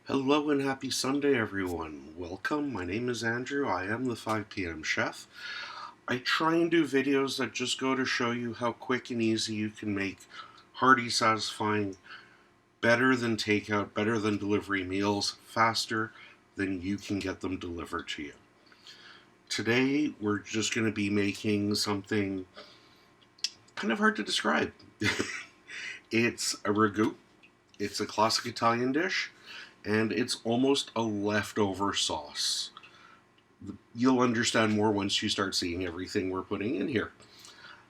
Hello and happy Sunday, everyone. Welcome. My name is Andrew. I am the 5 p.m. chef. I try and do videos that just go to show you how quick and easy you can make hearty, satisfying, better than takeout, better than delivery meals, faster than you can get them delivered to you. Today, we're just going to be making something kind of hard to describe. It's a ragout. It's a classic Italian dish, and it's almost a leftover sauce. You'll understand more once you start seeing everything we're putting in here.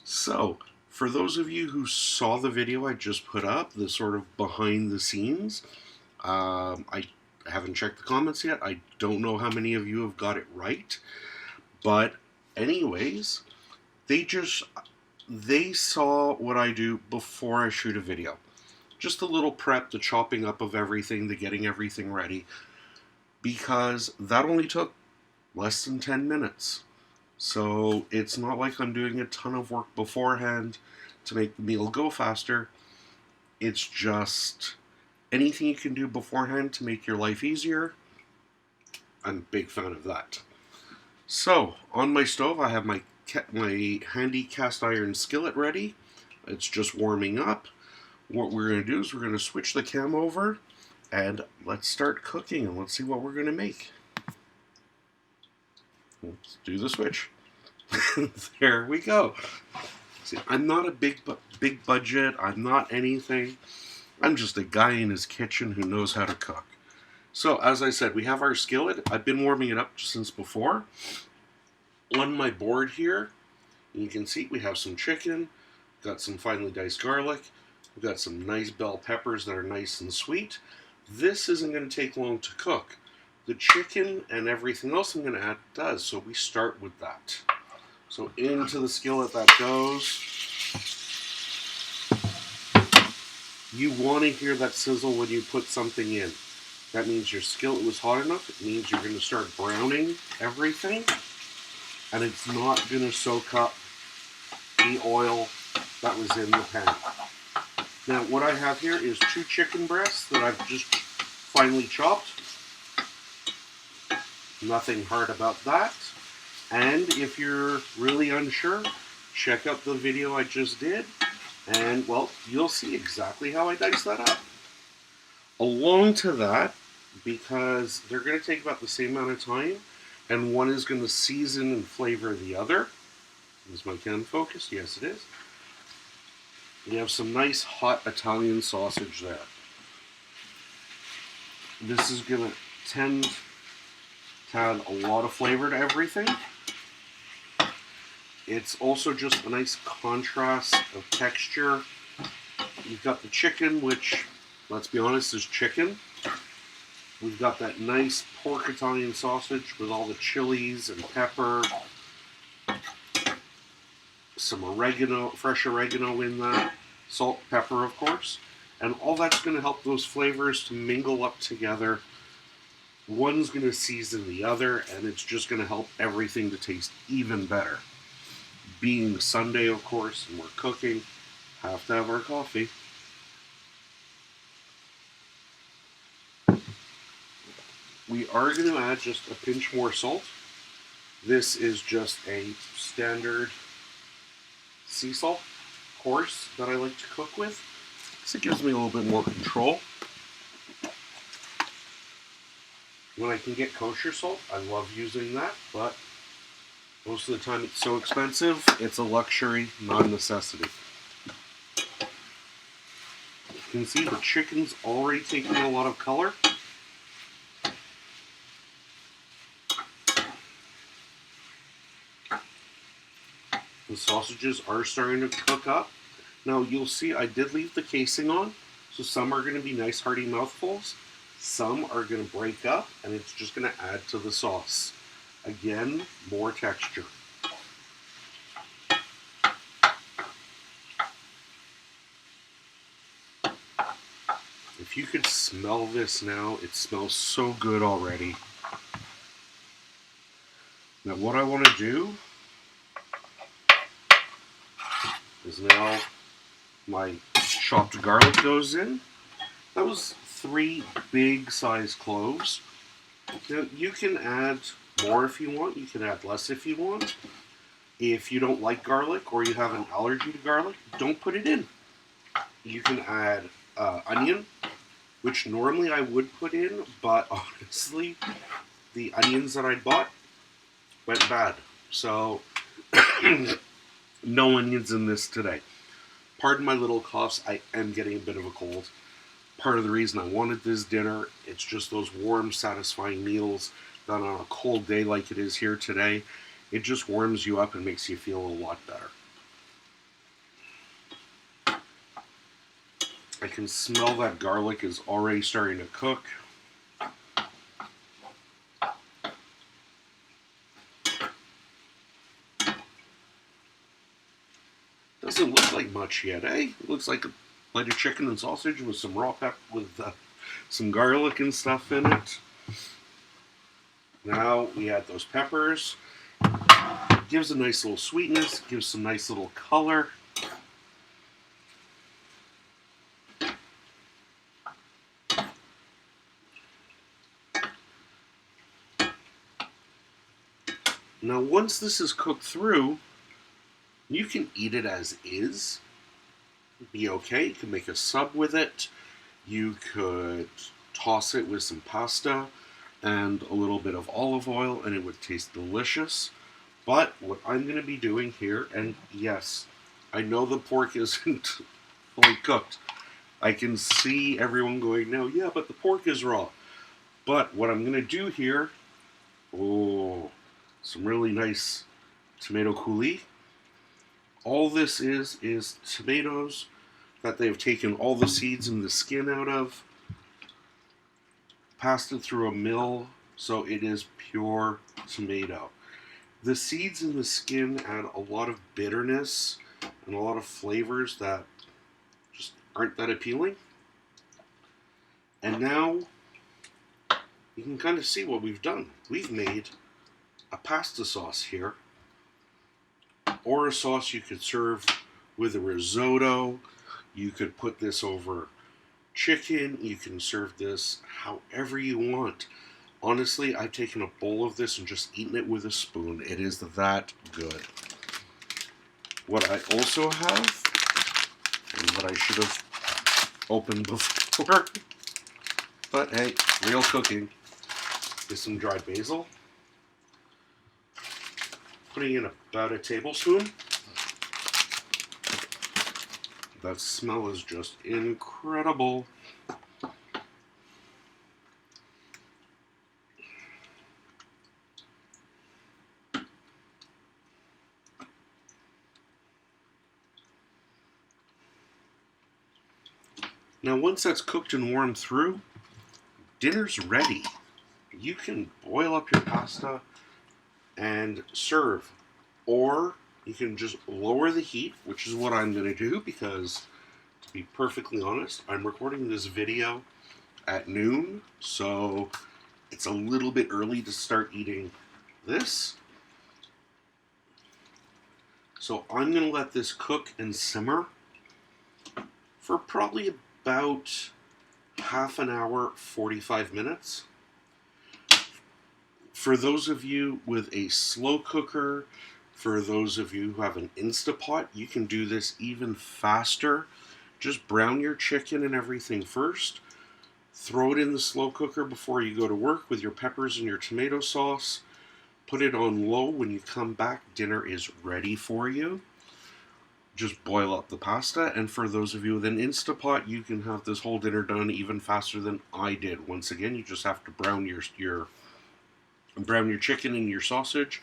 So, for those of you who saw the video I just put up, the sort of behind the scenes, I haven't checked the comments yet. I don't know how many of you have got it right. But anyways, they saw what I do before I shoot a video. Just a little prep, the chopping up of everything, the getting everything ready, because that only took less than 10 minutes. So it's not like I'm doing a ton of work beforehand to make the meal go faster. It's just anything you can do beforehand to make your life easier. I'm a big fan of that. So on my stove, I have my handy cast iron skillet ready. It's just warming up. What we're going to do is we're going to switch the cam over and let's start cooking and let's see what we're going to make. Let's do the switch. There we go. See, I'm not a big budget. I'm not anything. I'm just a guy in his kitchen who knows how to cook. So as I said, we have our skillet. I've been warming it up since before. On my board here, you can see we have some chicken, got some finely diced garlic, we've got some nice bell peppers that are nice and sweet. This isn't going to take long to cook. The chicken and everything else I'm going to add does, so we start with that. So into the skillet that goes. You want to hear that sizzle when you put something in. That means your skillet was hot enough. It means you're going to start browning everything. And it's not going to soak up the oil that was in the pan. Now what I have here is 2 chicken breasts that I've just finely chopped. Nothing hard about that. And if you're really unsure, check out the video I just did, and well, you'll see exactly how I dice that up. Along to that, because they're going to take about the same amount of time, and one is going to season and flavor the other. Is my can focused? Yes, it is. We have some nice hot Italian sausage there. This is going to tend to add a lot of flavor to everything. It's also just a nice contrast of texture. You've got the chicken, which, let's be honest, is chicken. We've got that nice pork Italian sausage with all the chilies and pepper. Some oregano, fresh oregano in that. Salt, pepper, of course. And all that's going to help those flavors to mingle up together. One's going to season the other, and it's just going to help everything to taste even better. Being Sunday, of course, and we're cooking, have to have our coffee. We are going to add just a pinch more salt. This is just a standard sea salt course that I like to cook with, because it gives me a little bit more control. When I can get kosher salt, I love using that, but most of the time it's so expensive, it's a luxury, not a necessity. You can see the chicken's already taking a lot of color. The sausages are starting to cook up. Now you'll see I did leave the casing on, so some are going to be nice hearty mouthfuls. Some are going to break up, and it's just going to add to the sauce. Again, more texture. If you could smell this now, it smells so good already. Now what I want to do is now my chopped garlic goes in. That was 3 big size cloves. Now, you can add more if you want. You can add less if you want. If you don't like garlic or you have an allergy to garlic, don't put it in. You can add onion, which normally I would put in, but honestly, the onions that I bought went bad. So, no onions in this today. Pardon my little coughs, I am getting a bit of a cold. Part of the reason I wanted this dinner, it's just those warm, satisfying meals that on a cold day like it is here today, it just warms you up and makes you feel a lot better. I can smell that garlic is already starting to cook. Doesn't look like much yet, eh? It looks like a plate of chicken and sausage with some raw pepper, with some garlic and stuff in it. Now we add those peppers. Gives a nice little sweetness, gives some nice little color. Now once this is cooked through, you can eat it as is. Be okay. You can make a sub with it. You could toss it with some pasta and a little bit of olive oil and it would taste delicious. But what I'm going to be doing here, and yes, I know the pork isn't fully cooked. I can see everyone going, now, yeah, but the pork is raw. But what I'm going to do here, some really nice tomato coulis. All this is tomatoes that they've taken all the seeds and the skin out of, passed it through a mill, so it is pure tomato. The seeds and the skin add a lot of bitterness and a lot of flavors that just aren't that appealing. And now you can kind of see what we've done. We've made a pasta sauce here, or a sauce you could serve with a risotto. You could put this over chicken. You can serve this however you want. Honestly, I've taken a bowl of this and just eaten it with a spoon. It is that good. What I also have, and what I should have opened before, but hey, real cooking, is some dried basil. Putting in about a tablespoon. That smell is just incredible. Now once that's cooked and warmed through, dinner's ready. You can boil up your pasta and serve. Or you can just lower the heat, which is what I'm going to do because, to be perfectly honest, I'm recording this video at noon, so it's a little bit early to start eating this. So I'm going to let this cook and simmer for probably about half an hour, 45 minutes. For those of you with a slow cooker, for those of you who have an Instapot, you can do this even faster. Just brown your chicken and everything first. Throw it in the slow cooker before you go to work with your peppers and your tomato sauce. Put it on low. When you come back, dinner is ready for you. Just boil up the pasta. And for those of you with an Instapot, you can have this whole dinner done even faster than I did. Once again, you just have to brown your chicken and your sausage.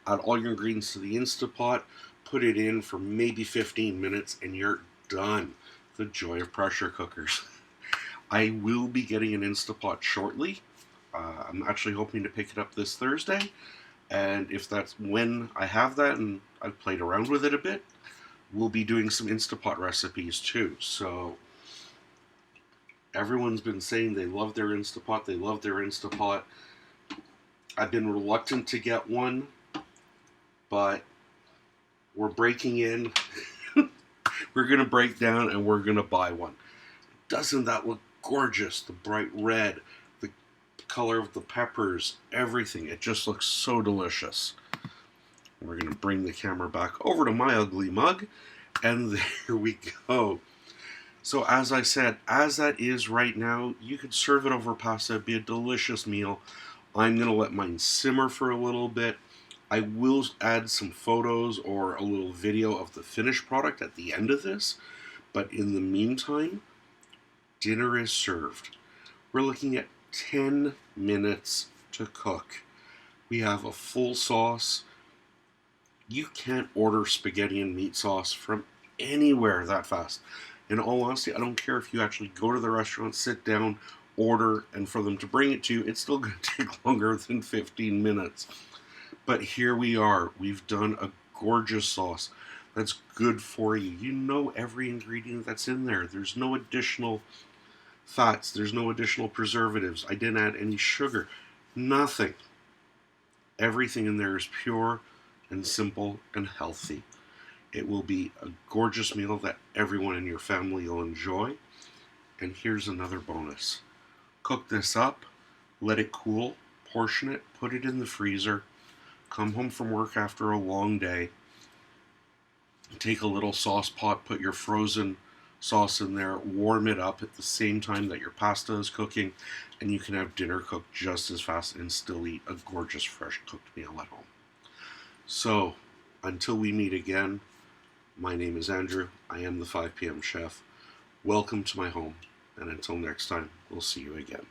Add all your ingredients to the Instapot, put it in for maybe 15 minutes, and you're done. The joy of pressure cookers. I will be getting an Instapot shortly. I'm actually hoping to pick it up this Thursday, and if that's when I have that and I've played around with it a bit, we'll be doing some Instapot recipes too. So everyone's been saying they love their Instapot, they love their Instapot. I've been reluctant to get one, but we're breaking in. We're going to break down and we're going to buy one. Doesn't that look gorgeous. The bright red, the color of the peppers, everything. It just looks so delicious. We're going to bring the camera back over to my ugly mug, and there we go. So as I said, as that is right now, you could serve it over pasta. It'd be a delicious meal. I'm going to let mine simmer for a little bit. I will add some photos or a little video of the finished product at the end of this. But in the meantime, dinner is served. We're looking at 10 minutes to cook. We have a full sauce. You can't order spaghetti and meat sauce from anywhere that fast. In all honesty, I don't care if you actually go to the restaurant, sit down, order, and for them to bring it to you, it's still going to take longer than 15 minutes. But here we are. We've done a gorgeous sauce that's good for you. You know every ingredient that's in there. There's no additional fats. There's no additional preservatives. I didn't add any sugar. Nothing. Everything in there is pure and simple and healthy. It will be a gorgeous meal that everyone in your family will enjoy. And here's another bonus. Cook this up, let it cool, portion it, put it in the freezer, come home from work after a long day, take a little sauce pot, put your frozen sauce in there, warm it up at the same time that your pasta is cooking, and you can have dinner cooked just as fast and still eat a gorgeous fresh cooked meal at home. So, until we meet again, my name is Andrew. I am the 5 p.m. chef. Welcome to my home, and until next time, we'll see you again.